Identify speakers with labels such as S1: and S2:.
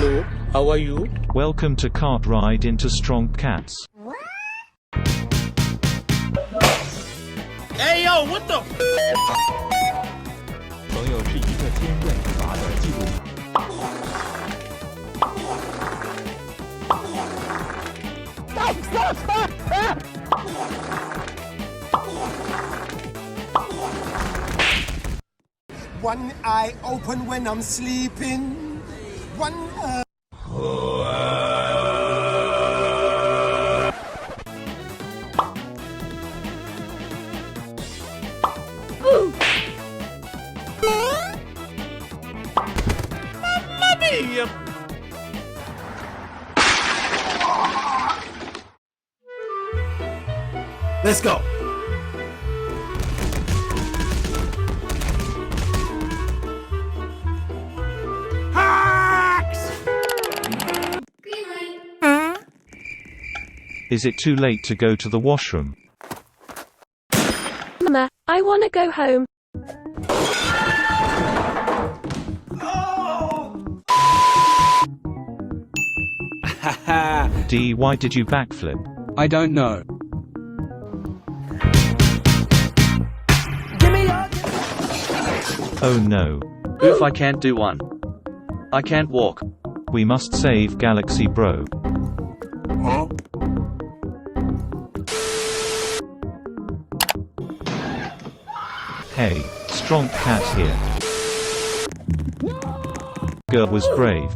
S1: Hello, how are you?
S2: Welcome to Cart Ride into Stronk Cats.
S1: Hey yo, what the?
S3: 朋友是一个坚韧不拔的记录。
S4: One eye open when I'm sleeping. One eye.
S1: Mamma mia!
S4: Let's go.
S2: Is it too late to go to the washroom?
S5: Mama, I wanna go home.
S2: D. Why did you backflip?
S6: I don't know.
S2: Oh no.
S7: Oof, I can't do one. I can't walk.
S2: We must save Galaxy Bro.
S4: Huh?
S2: Hey, Stronk Cat here. Girl was brave.